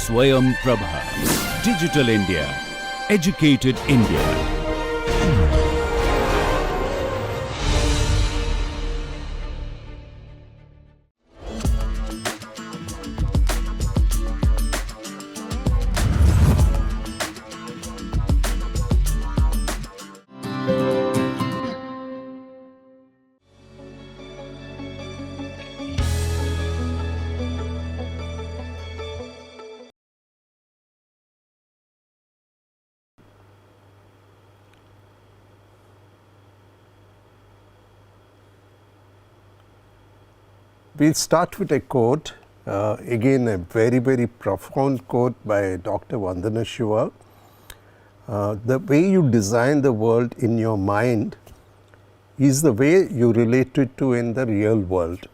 Swayam Prabha. Digital India. Educated India. We'll start with a quote, again a very profound quote by Dr. Vandana Shiva. The way you design the world in your mind is the way you relate it to in the real world.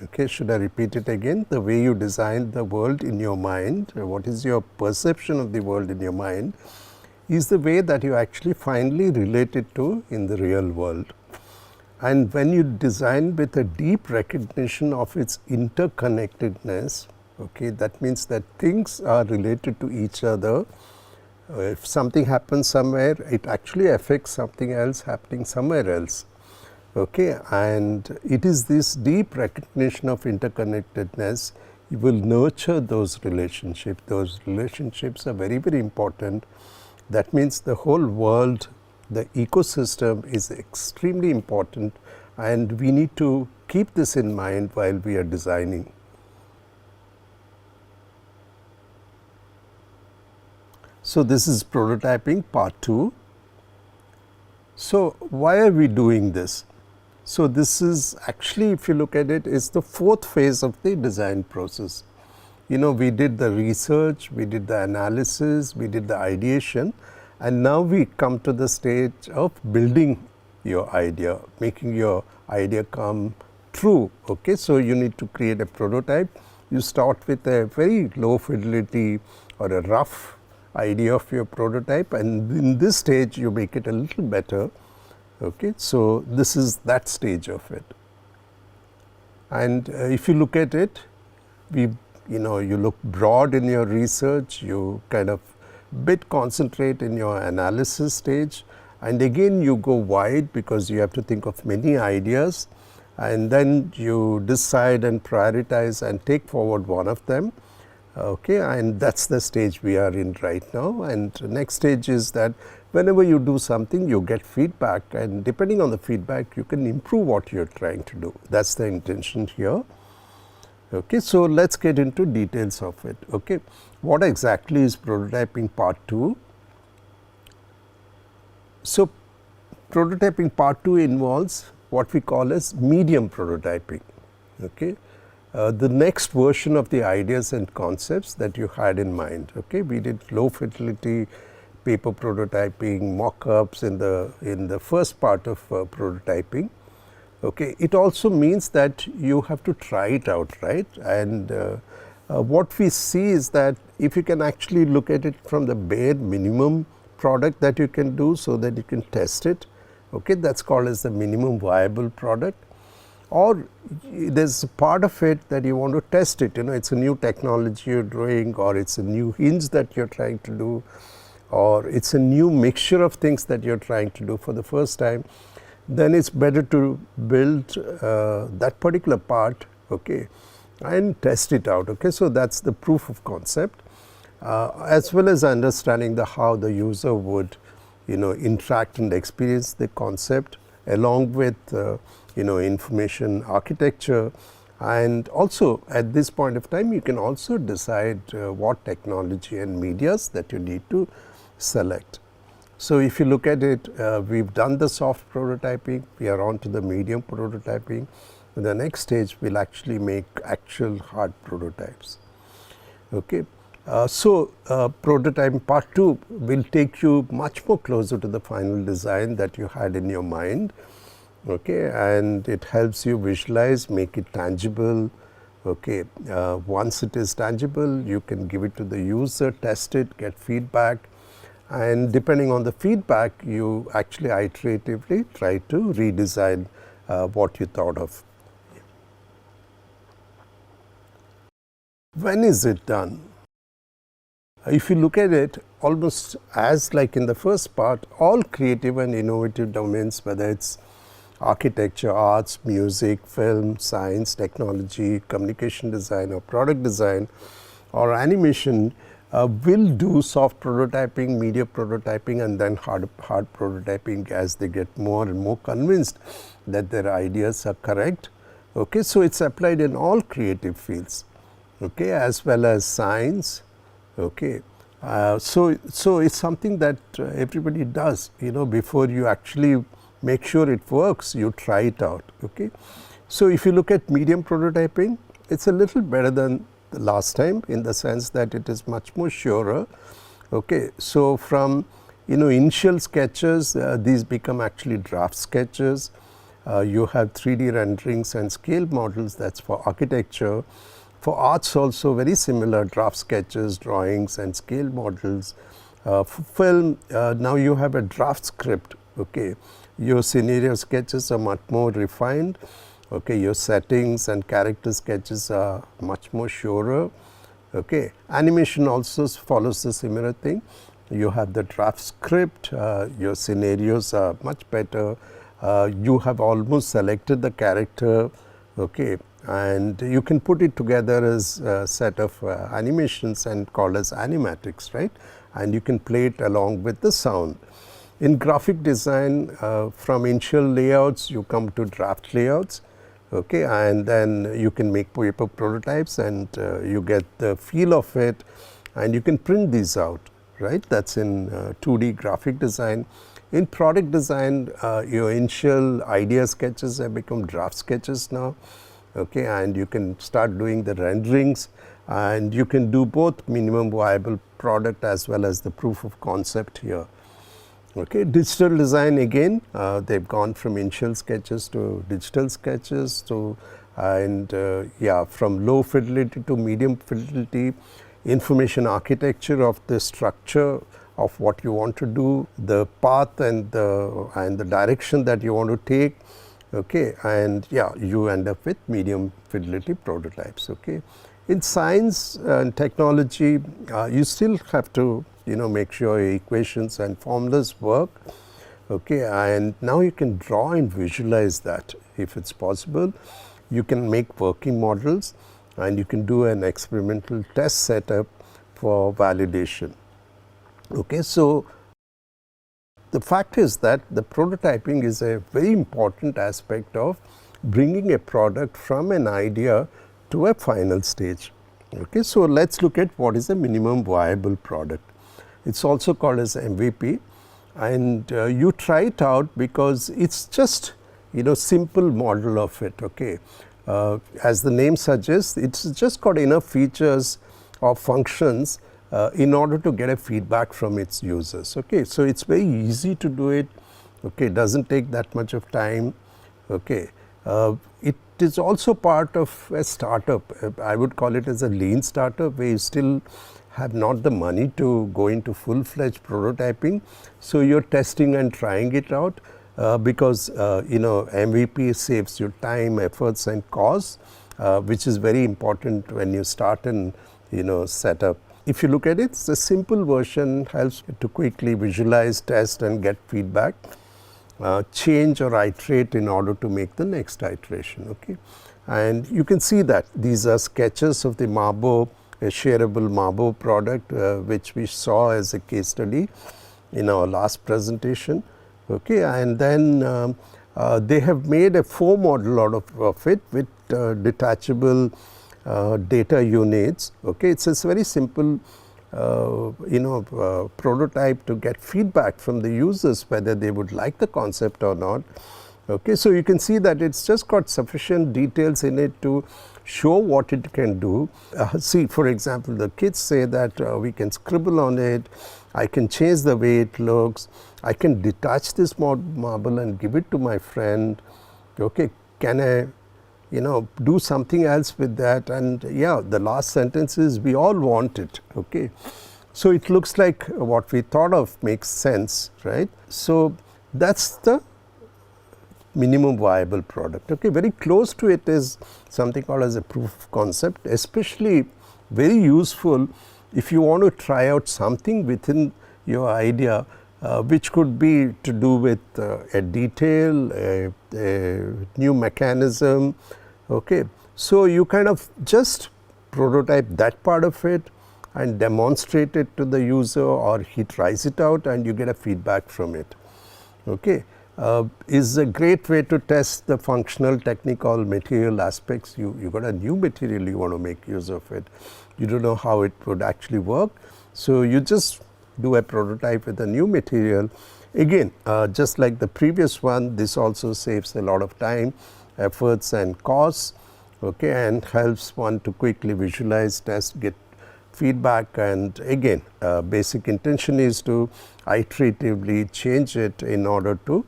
Okay, should I repeat it again? The way you design the world in your mind, what is your perception of the world in your mind, is the way that you actually finally relate it to in the real world. And when you design with a deep recognition of its interconnectedness, okay, that means that things are related to each other. If something happens somewhere, it actually affects something else happening somewhere else. Okay, and it is this deep recognition of interconnectedness, you will nurture those relationships. Those relationships are very important. That means the whole world, the ecosystem is extremely important, and we need to keep this in mind while we are designing. So, this is prototyping part 2. So, why are we doing this? So, this is actually, if you look at it, is the 4th phase of the design process. You know, we did the research, we did the analysis, we did the ideation, and now we come to the stage of building your idea, making your idea come true. Okay, so you need to create a prototype. You start with a very low fidelity or a rough idea of your prototype, and in this stage you make it a little better. Okay, so this is that stage of it. And if you look at it, you look broad in your research, you kind of bit concentrate in your analysis stage, and again you go wide because you have to think of many ideas, and then you decide and prioritize and take forward one of them. Okay, and that's the stage we are in right now. And the next stage is that whenever you do something, you get feedback, and depending on the feedback you can improve what you're trying to do. That's the intention here. Okay, so let's get into details of it. Okay, what exactly is prototyping part 2? So, prototyping part 2 involves what we call as medium prototyping. Okay, the next version of the ideas and concepts that you had in mind. Okay, we did low fidelity paper prototyping, mock-ups in the first part of prototyping. Okay, it also means that you have to try it out, right? And what we see is that if you can actually look at it from the bare minimum product that you can do, so that you can test it, okay, that's called as the minimum viable product. Or there's a part of it that you want to test it, you know, it's a new technology you're doing, or it's a new hinge that you're trying to do, or it's a new mixture of things that you're trying to do for the first time. Then it's better to build that particular part, okay, and test it out. Okay, so that's the proof of concept, as well as understanding how the user would, interact and experience the concept, along with information architecture. And also at this point of time you can also decide what technology and medias that you need to select. So, if you look at it, we've done the soft prototyping, we are on to the medium prototyping. In the next stage, we'll actually make actual hard prototypes. Okay. Prototyping part 2 will take you much more closer to the final design that you had in your mind. Okay, and it helps you visualize, make it tangible. Okay, once it is tangible, you can give it to the user, test it, get feedback. And depending on the feedback, you actually iteratively try to redesign what you thought of. When is it done? If you look at it, almost as like in the first part, all creative and innovative domains, whether it's architecture, arts, music, film, science, technology, communication design or product design or animation, will do soft prototyping, media prototyping and then hard prototyping as they get more and more convinced that their ideas are correct. Okay, so it's applied in all creative fields, okay, as well as science. Okay, so it's something that everybody does, before you actually make sure it works, you try it out. Okay, so if you look at medium prototyping, it's a little better than the last time in the sense that it is much more surer. Okay, so from initial sketches, these become actually draft sketches. You have 3D renderings and scale models, that's for architecture. For arts also very similar, draft sketches, drawings and scale models. For film, now you have a draft script. Okay, your scenario sketches are much more refined. Okay, your settings and character sketches are much more surer. Okay, animation also follows the similar thing. You have the draft script, your scenarios are much better. You have almost selected the character. Okay, and you can put it together as a set of animations and called as animatics, right? And you can play it along with the sound. In graphic design, from initial layouts, you come to draft layouts. Okay, and then you can make paper prototypes and you get the feel of it and you can print these out, right? That's in 2D graphic design. In product design, your initial idea sketches have become draft sketches now. Okay, and you can start doing the renderings and you can do both minimum viable product as well as the proof of concept here. Okay, digital design again, they've gone from initial sketches to digital sketches to from low fidelity to medium fidelity, information architecture of the structure of what you want to do, the path and the direction that you want to take. Okay, and you end up with medium fidelity prototypes. Okay, in science and technology, you still have to make sure your equations and formulas work. Okay, and now you can draw and visualize that if it's possible. You can make working models and you can do an experimental test setup for validation. Okay, so the fact is that the prototyping is a very important aspect of bringing a product from an idea to a final stage. Okay, so let's look at what is a minimum viable product. It's also called as MVP, and you try it out because it's just simple model of it. Okay, as the name suggests, it's just got enough features or functions in order to get a feedback from its users. Okay, so it's very easy to do it. Okay, it doesn't take that much of time. Okay, it is also part of a startup. I would call it as a lean startup where you still have not the money to go into full-fledged prototyping. So you're testing and trying it out because MVP saves you time, efforts and costs, which is very important when you start and set up. If you look at it, the simple version helps to quickly visualize, test and get feedback, change or iterate in order to make the next iteration. Okay, and you can see that these are sketches of the Mabo, a shareable Mabo product, which we saw as a case study in our last presentation. Okay, and then they have made a foam model out of it with detachable data units. Okay, it's a very simple prototype to get feedback from the users whether they would like the concept or not. Okay, so you can see that it's just got sufficient details in it to show what it can do. See, for example, the kids say that we can scribble on it, I can change the way it looks, I can detach this marble and give it to my friend. Okay, can I do something else with that? And the last sentence is we all want it. Okay, so it looks like what we thought of makes sense, right? So that's the minimum viable product. Okay, very close to it is something called as a proof of concept, especially very useful if you want to try out something within your idea, which could be to do with a detail, a new mechanism. Okay. So, you kind of just prototype that part of it and demonstrate it to the user, or he tries it out and you get a feedback from it. Okay. Is a great way to test the functional, technical, material aspects. You got a new material, you want to make use of it. You don't know how it would actually work. So, you just do a prototype with a new material. Again, just like the previous one, this also saves a lot of time, efforts and costs, okay, and helps one to quickly visualize, test, get feedback. And again, basic intention is to iteratively change it in order to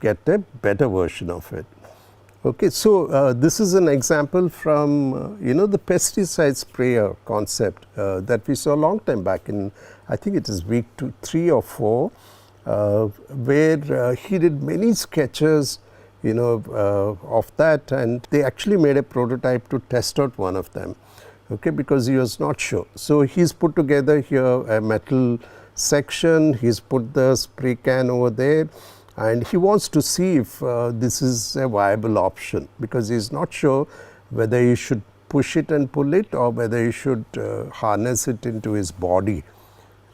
get a better version of it. Okay. So, this is an example from the pesticide sprayer concept that we saw a long time back in, I think it is week 3 or 4, where he did many sketches of that, and they actually made a prototype to test out one of them, okay, because he was not sure. So, he's put together here a metal section, he's put the spray can over there, and he wants to see if this is a viable option, because he is not sure whether he should push it and pull it, or whether he should harness it into his body,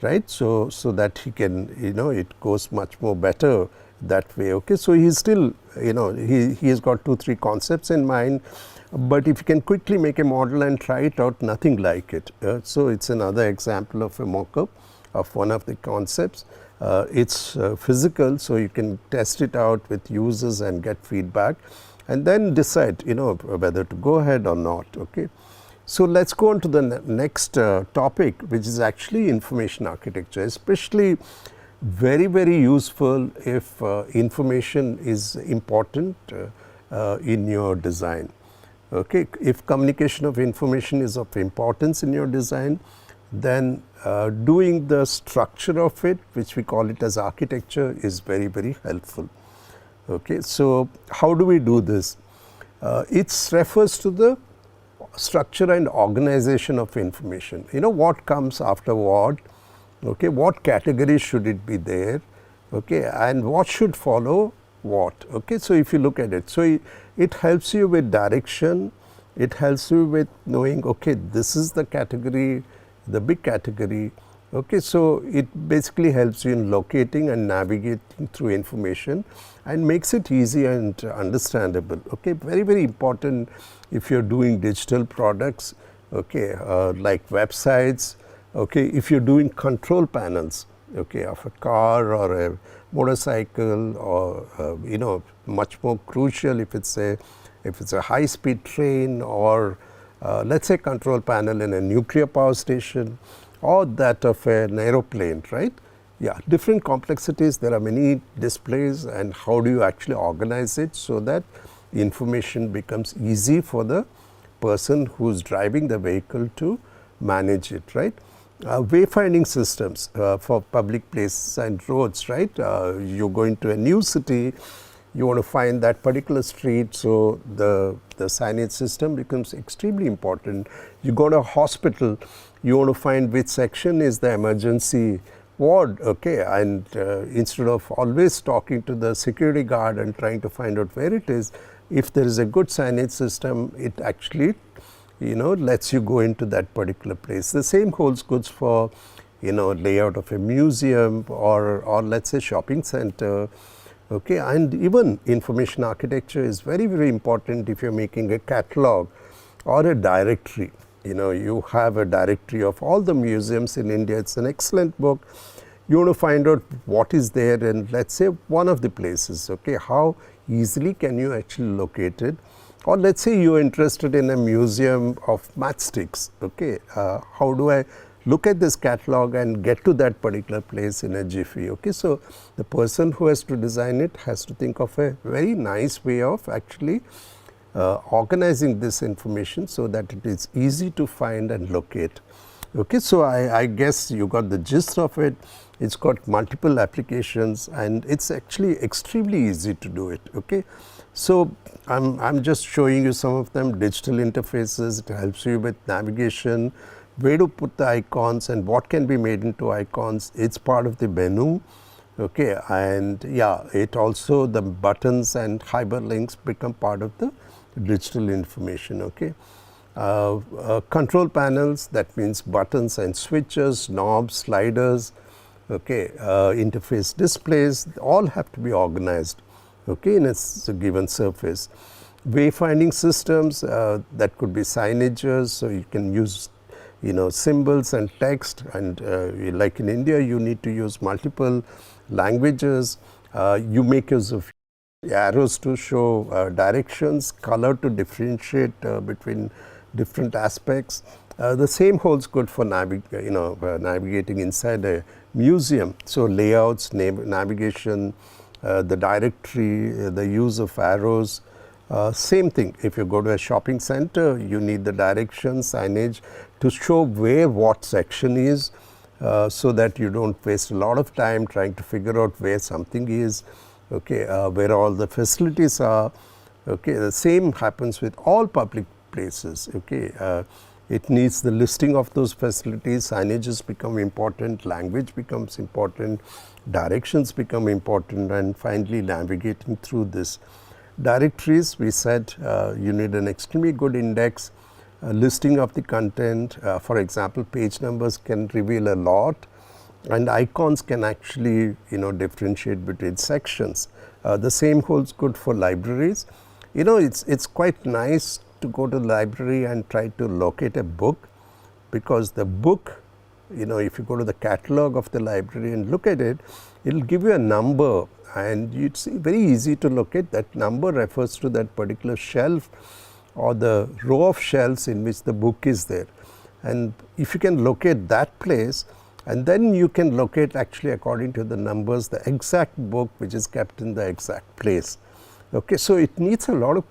right. So, that he can, it goes much more better that way. Okay. So, he is still, he has got 2-3 concepts in mind, but if you can quickly make a model and try it out, nothing like it. So, it is another example of a mock-up of one of the concepts. It is physical, so you can test it out with users and get feedback, and then decide whether to go ahead or not. Okay. So, let us go on to the next topic, which is actually information architecture, especially very useful if information is important in your design. Okay. If communication of information is of importance in your design, then doing the structure of it, which we call it as architecture, is very helpful. Okay. So, how do we do this? It refers to the structure and organization of information. What comes after what, okay, what category should it be there, okay, and what should follow what. Okay. So, if you look at it, so it helps you with direction, it helps you with knowing, okay, this is the category, the big category. Okay. So, it basically helps you in locating and navigating through information and makes it easy and understandable. Okay. Very important if you are doing digital products, okay, like websites. Okay. If you are doing control panels, okay, of a car or a motorcycle, or much more crucial if it's a high speed train, or let us say control panel in a nuclear power station, or that of an aeroplane, right. Yeah, different complexities, there are many displays, and how do you actually organize it so that information becomes easy for the person who is driving the vehicle to manage it, right. Wayfinding systems for public places and roads, right. You are going to a new city, you want to find that particular street, so the signage system becomes extremely important. You go to a hospital, you want to find which section is the emergency ward, okay, and instead of always talking to the security guard and trying to find out where it is, if there is a good signage system, it actually lets you go into that particular place. The same holds good for layout of a museum, or let us say shopping center. Okay. And even information architecture is very important if you are making a catalog or a directory. You have a directory of all the museums in India. It's an excellent book. You want to find out what is there in, let us say, one of the places. Okay. How easily can you actually locate it? Or let us say you are interested in a museum of matchsticks. Okay. How do I look at this catalog and get to that particular place in a jiffy? Okay. So, the person who has to design it has to think of a very nice way of actually organizing this information so that it is easy to find and locate. Okay. So, I guess you got the gist of it. It's got multiple applications, and it's actually extremely easy to do it. Okay. So, I'm just showing you some of them. Digital interfaces, it helps you with navigation, where to put the icons and what can be made into icons. It's part of the menu. Okay, and yeah, it also, the buttons and hyperlinks become part of the digital information. Okay, control panels, that means buttons and switches, knobs, sliders, okay, interface displays, all have to be organized, okay, in a given surface. Wayfinding systems, that could be signages, so you can use, you know, symbols and text, and like in India you need to use multiple languages. You make use of arrows to show directions, color to differentiate between different aspects. The same holds good for navigating inside a museum. So layouts, navigation, the directory, the use of arrows. Same thing, if you go to a shopping center, you need the direction signage to show where what section is, so that you don't waste a lot of time trying to figure out where something is, okay, where all the facilities are. Okay, the same happens with all public places. Okay, it needs the listing of those facilities, signages become important, language becomes important, directions become important, and finally navigating through this. Directories, we said you need an extremely good index, listing of the content. For example, page numbers can reveal a lot, and icons can actually, you know, differentiate between sections. The same holds good for libraries. You know, it's quite nice to go to the library and try to locate a book, because the book, you know, if you go to the catalog of the library and look at it, it will give you a number, and it's very easy to locate. That number refers to that particular shelf or the row of shelves in which the book is there. And if you can locate that place, and then you can locate actually according to the numbers the exact book which is kept in the exact place. Okay, so it needs a lot of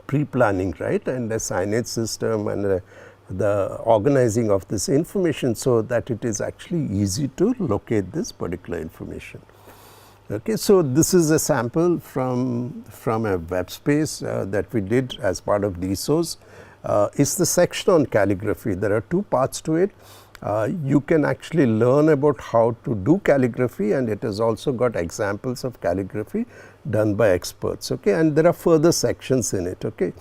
pre-planning, right, and a signage system and the organizing of this information so that it is actually easy to locate this particular information. Okay, so this is a sample from a web space that we did as part of DSOS. It's the section on calligraphy. There are two parts to it. You can actually learn about how to do calligraphy, and it has also got examples of calligraphy done by experts. Okay, and there are further sections in it. Okay,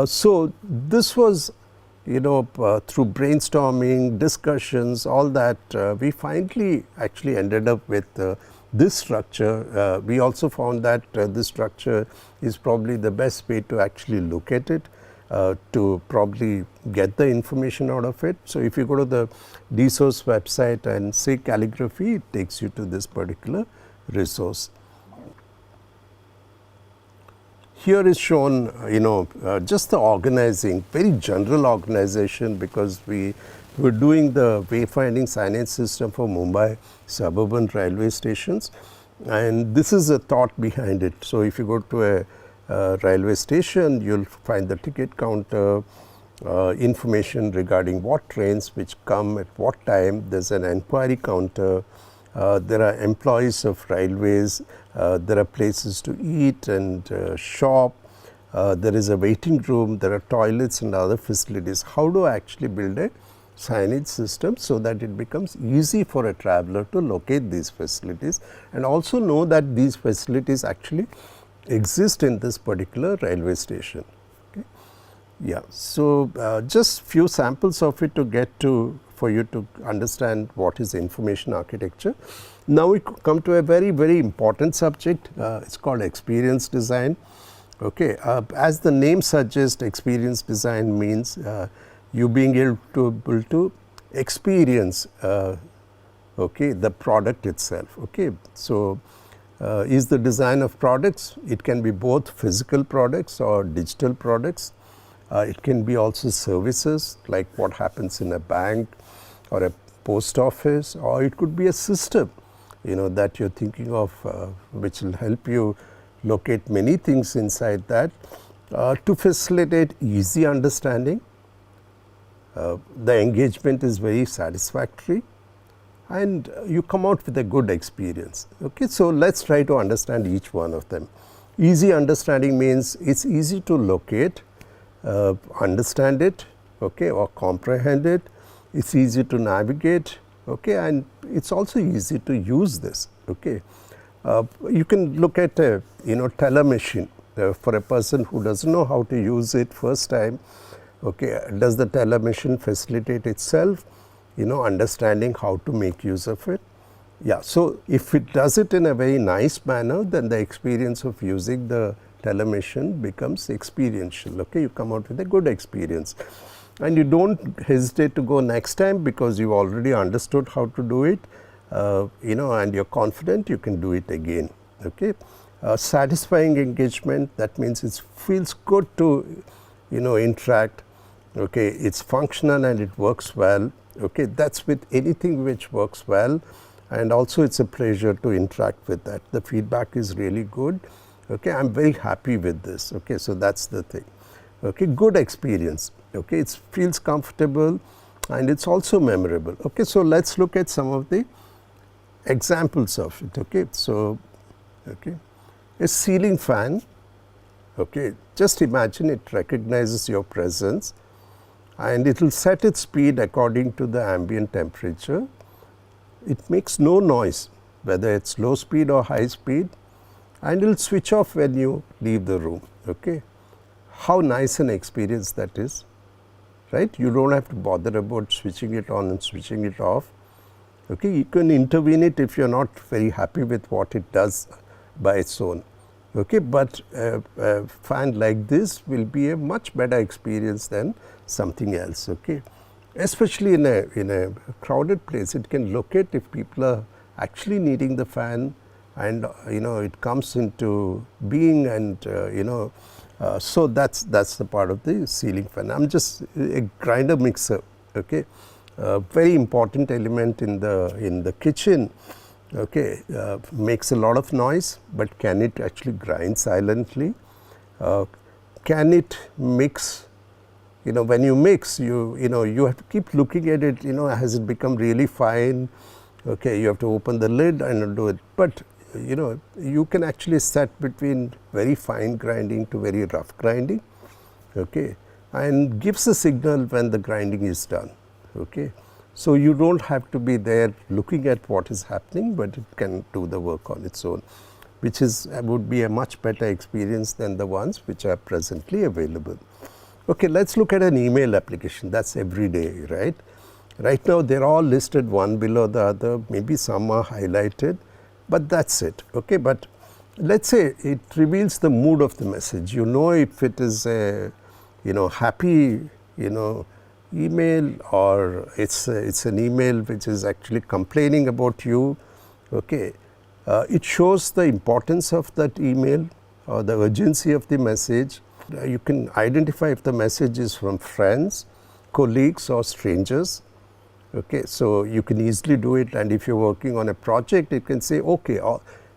so this was, you know, through brainstorming, discussions, all that, we finally actually ended up with this structure. We also found that this structure is probably the best way to actually look at it, to probably get the information out of it. So if you go to the DSOS website and say calligraphy, it takes you to this particular resource. Here is shown, you know, just the organizing, very general organization, because we were doing the wayfinding signage system for Mumbai suburban railway stations, and this is a thought behind it. So if you go to a railway station, you'll find the ticket counter, information regarding what trains which come at what time. There's an enquiry counter. There are employees of railways. There are places to eat and shop. There is a waiting room. There are toilets and other facilities. How do I actually build a signage system so that it becomes easy for a traveler to locate these facilities and also know that these facilities actually exist in this particular railway station. Okay. Yeah, so just few samples of it to get to, for you to understand what is information architecture. Now we come to a very, very important subject. It's called experience design. Okay, as the name suggests, experience design means you being able to experience okay, the product itself. Okay, so is the design of products, it can be both physical products or digital products. It can be also services like what happens in a bank or a post office, or it could be a system, you know, that you're thinking of, which will help you locate many things inside that to facilitate easy understanding. The engagement is very satisfactory and you come out with a good experience. Okay, so let's try to understand each one of them. Easy understanding means it's easy to locate, understand it, okay, or comprehend it. it's easy to navigate, okay, and it's also easy to use this, okay. You can look at a teller machine for a person who doesn't know how to use it first time, okay. Does the teller machine facilitate itself, understanding how to make use of it? Yeah, so if it does it in a very nice manner, then the experience of using the teller machine becomes experiential, okay. You come out with a good experience. And you don't hesitate to go next time because you already understood how to do it, and you're confident you can do it again, okay. Satisfying engagement, that means it feels good to, interact, okay. It's functional and it works well, okay. That's with anything which works well, and also it's a pleasure to interact with that. The feedback is really good, okay. I'm very happy with this, okay. So that's the thing, okay. Good experience. Okay, it feels comfortable and it's also memorable. Okay, so let's look at some of the examples of it. Okay, so a ceiling fan. Okay, just imagine it recognizes your presence and it will set its speed according to the ambient temperature. It makes no noise, whether it's low speed or high speed, and it will switch off when you leave the room. Okay, how nice an experience that is. Right? You don't have to bother about switching it on and switching it off. Okay? You can intervene it if you are not very happy with what it does by its own. Okay? But a fan like this will be a much better experience than something else. Okay? Especially in a crowded place, it can locate if people are actually needing the fan, and it comes into being, and so that's the part of the ceiling fan. I'm just a grinder mixer, okay. Very important element in the kitchen, okay. Makes a lot of noise, but can it actually grind silently? Can it mix? When you mix, you have to keep looking at it. Has it become really fine? Okay, you have to open the lid and do it, but you can actually set between very fine grinding to very rough grinding, okay, and gives a signal when the grinding is done, okay. So you don't have to be there looking at what is happening, but it can do the work on its own, which would be a much better experience than the ones which are presently available. Okay, let's look at an email application. That's every day, right? Right now they're all listed one below the other, maybe some are highlighted, but that's it, okay. But let's say it reveals the mood of the message. If it is a happy email, or it's an email which is actually complaining about you, okay. It shows the importance of that email or the urgency of the message. You can identify if the message is from friends, colleagues or strangers. Okay, so you can easily do it, and if you're working on a project, it can say, okay,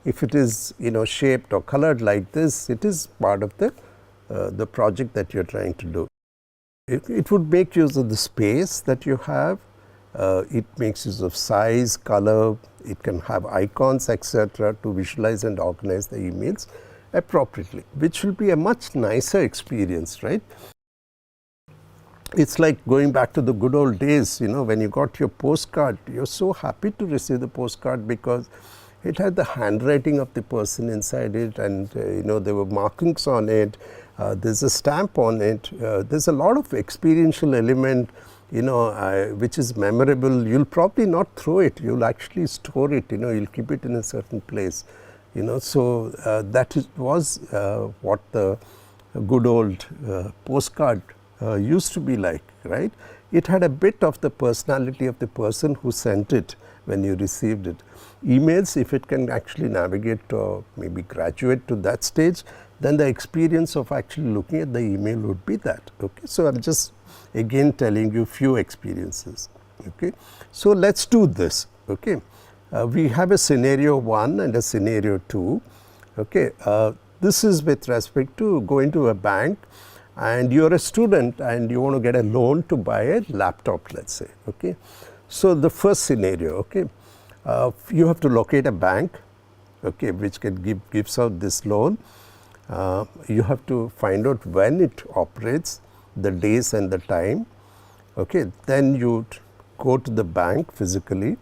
if it is shaped or colored like this, it is part of the project that you're trying to do. It would make use of the space that you have. It makes use of size, color. It can have icons, etc., to visualize and organize the emails appropriately, which will be a much nicer experience, right? It's like going back to the good old days, when you got your postcard, you're so happy to receive the postcard because it had the handwriting of the person inside it, and there were markings on it, there's a stamp on it, there's a lot of experiential element, which is memorable. You'll probably not throw it, you'll actually store it, you'll keep it in a certain place, so that was what the good old postcard used to be like, right? It had a bit of the personality of the person who sent it when you received it. Emails, if it can actually navigate or maybe graduate to that stage, then the experience of actually looking at the email would be that. Okay, so I'm just again telling you few experiences. Okay, so let's do this. Okay, we have a scenario 1 and a scenario 2. Okay, this is with respect to going to a bank, and you're a student and you want to get a loan to buy a laptop, let's say. Okay, so the first scenario, okay, you have to locate a bank, okay, which can gives out this loan. You have to find out when it operates, the days and the time. Okay, then you go to the bank physically.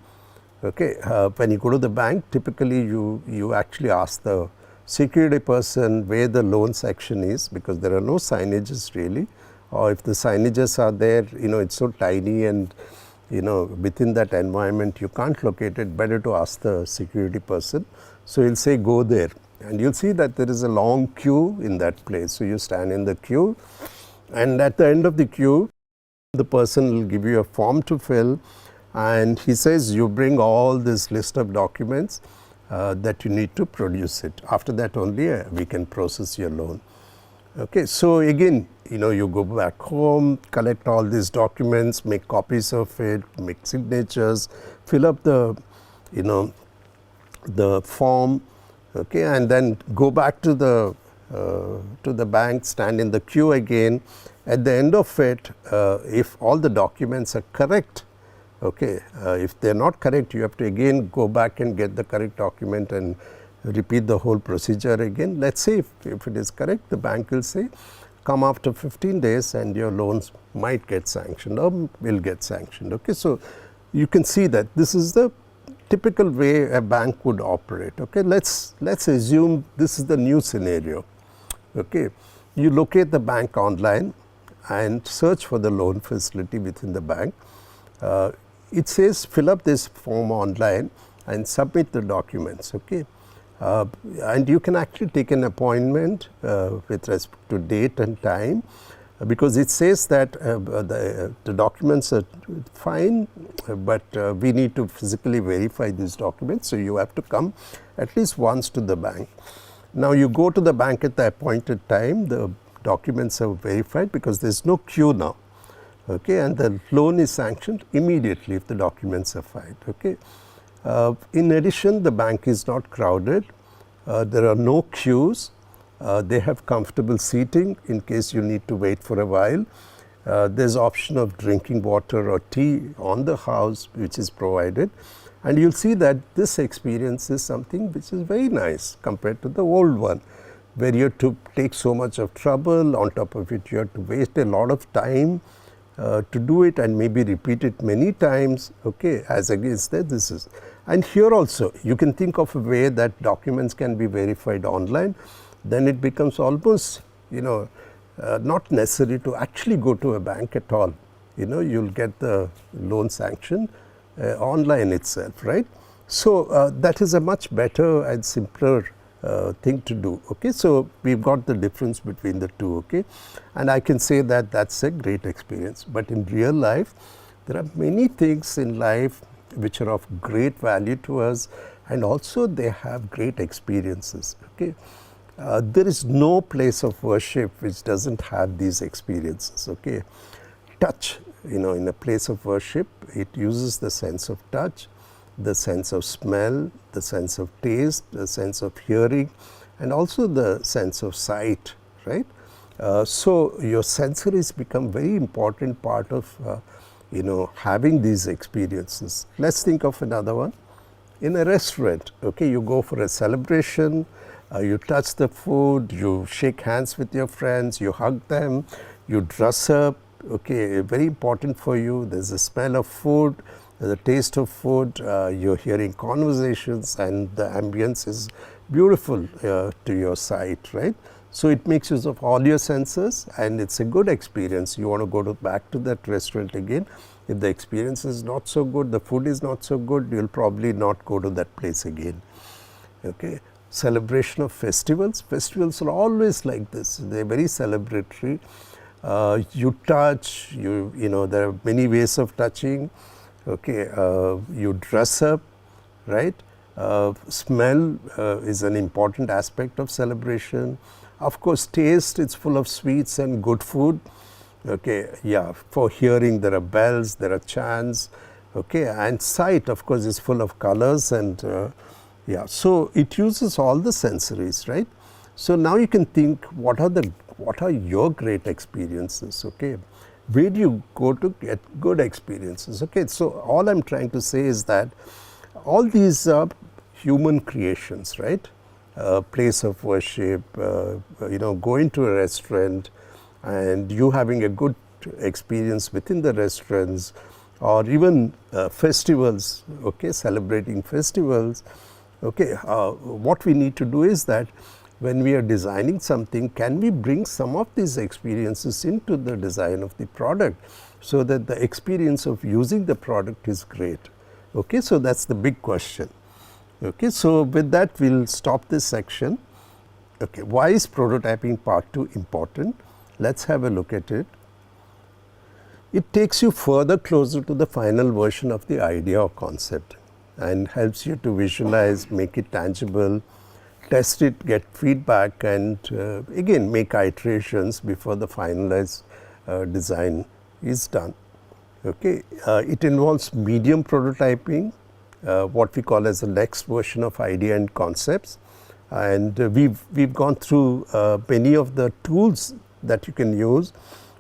Okay, when you go to the bank, typically you actually ask the security person where the loan section is, because there are no signages really, or if the signages are there, it's so tiny and within that environment you can't locate it. Better to ask the security person. So he'll say go there, and you'll see that there is a long queue in that place. So you stand in the queue, and at the end of the queue the person will give you a form to fill, and he says you bring all this list of documents that you need to produce it. After that only we can process your loan. Okay, so again, you go back home, collect all these documents, make copies of it, make signatures, fill up the the form, okay, and then go back to the bank, stand in the queue again. At the end of it, if all the documents are correct, okay, if they are not correct, you have to again go back and get the correct document and repeat the whole procedure again. Let's say if it is correct, the bank will say come after 15 days and your loans might get sanctioned or will get sanctioned. Okay, so you can see that this is the typical way a bank would operate. Okay, let's assume this is the new scenario. Okay, you locate the bank online and search for the loan facility within the bank. It says fill up this form online and submit the documents. Okay, and you can actually take an appointment with respect to date and time, because it says that the documents are fine, but we need to physically verify these documents. So you have to come at least once to the bank. Now you go to the bank at the appointed time, the documents are verified because there is no queue now. Okay, and the loan is sanctioned immediately if the documents are filed. Okay. In addition, the bank is not crowded, there are no queues, they have comfortable seating in case you need to wait for a while. There is option of drinking water or tea on the house which is provided, and you will see that this experience is something which is very nice compared to the old one, where you have to take so much of trouble. On top of it, you have to waste a lot of time to do it and maybe repeat it many times. Okay, as against that, this is. And here also you can think of a way that documents can be verified online. Then it becomes almost not necessary to actually go to a bank at all. You'll get the loan sanction online itself, right? So that is a much better and simpler thing to do. Okay, so we've got the difference between the two. Okay, and I can say that that's a great experience. But in real life, there are many things in life which are of great value to us, and also they have great experiences. Okay, there is no place of worship which doesn't have these experiences. Okay, touch, in a place of worship, it uses the sense of touch, the sense of smell, the sense of taste, the sense of hearing, and also the sense of sight, right? So your sensories become very important part of having these experiences. Let's think of another one. In a restaurant, okay, you go for a celebration, you touch the food, you shake hands with your friends, you hug them, you dress up. Okay, very important for you. There's a smell of food, the taste of food, you're hearing conversations, and the ambience is beautiful to your sight, right? So it makes use of all your senses, and it's a good experience. You want to go back to that restaurant again. If the experience is not so good, the food is not so good, you'll probably not go to that place again. Okay, celebration of festivals. Festivals are always like this. They're very celebratory. You touch. There are many ways of touching. Okay, you dress up, right? Smell is an important aspect of celebration. Of course, taste, it's full of sweets and good food. Okay, yeah, for hearing there are bells, there are chants. Okay, and sight, of course, is full of colors, and yeah, so it uses all the sensories, right? So now you can think, what are your great experiences? Okay, where do you go to get good experiences? Okay, so all I'm trying to say is that all these are human creations, right? Place of worship, going to a restaurant and you having a good experience within the restaurants, or even festivals, okay, celebrating festivals. Okay, what we need to do is that when we are designing something, can we bring some of these experiences into the design of the product, so that the experience of using the product is great. Okay, so that's the big question. Okay, so with that we'll stop this section. Okay, why is prototyping part 2 important? Let's have a look at it. It takes you further closer to the final version of the idea or concept and helps you to visualize, make it tangible, test it, get feedback, and again make iterations before the finalized design is done. Okay, it involves medium prototyping, what we call as the next version of idea and concepts, and we've gone through many of the tools that you can use.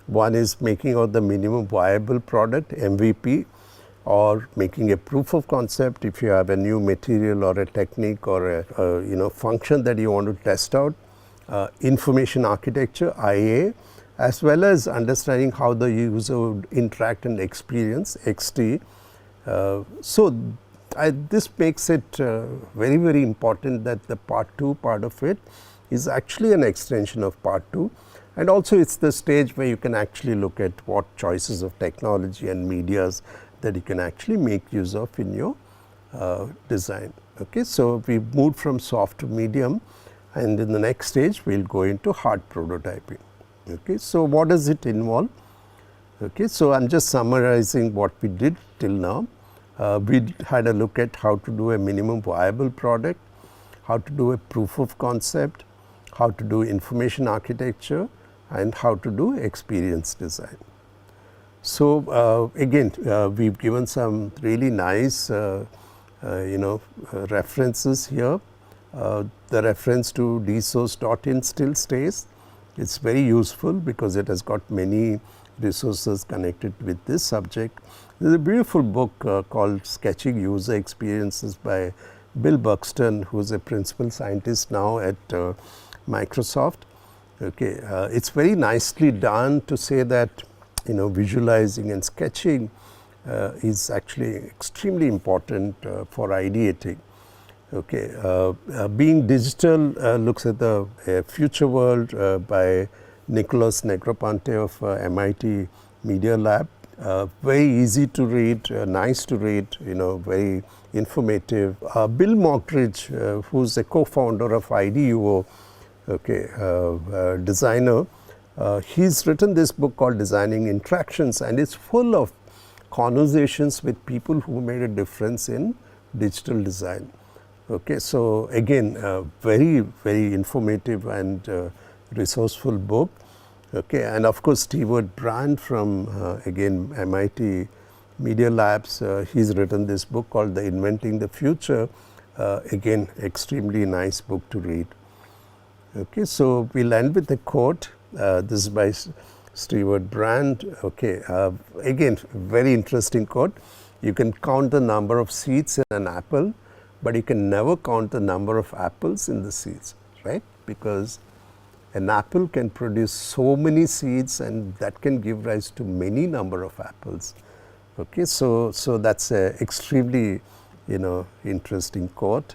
One is making out the minimum viable product, MVP, or making a proof of concept if you have a new material or a technique or a function that you want to test out. Information architecture, IA, as well as understanding how the user would interact and experience, XT. This makes it very, very important that the part 2 part of it is actually an extension of part 2. And also it's the stage where you can actually look at what choices of technology and medias that you can actually make use of in your design. Okay, so we moved from soft to medium, and in the next stage we will go into hard prototyping. Okay, so what does it involve? Okay, so I am just summarizing what we did till now. We had a look at how to do a minimum viable product, how to do a proof of concept, how to do information architecture, and how to do experience design. So again, we've given some really nice references here. The reference to dsource.in still stays. It's very useful because it has got many resources connected with this subject. There's a beautiful book called Sketching User Experiences by Bill Buxton, who is a principal scientist now at Microsoft. Okay, it's very nicely done to say that visualizing and sketching is actually extremely important for ideating. Okay, Being Digital looks at the future world by Nicholas Negroponte of MIT Media Lab. Very easy to read, nice to read, very informative. Bill Mockridge, who's a co-founder of IDUO, okay, designer, he's written this book called Designing Interactions, and it's full of conversations with people who made a difference in digital design. Okay, so again, very, very informative and resourceful book. Okay, and of course, Stewart Brand from again MIT Media Labs, he's written this book called The Inventing the Future. Again, extremely nice book to read. Okay, so we'll end with a quote. This is by Stewart Brand. Okay, again, very interesting quote. You can count the number of seeds in an apple, but you can never count the number of apples in the seeds, right? Because an apple can produce so many seeds, and that can give rise to many number of apples. Okay, so that's a extremely interesting quote.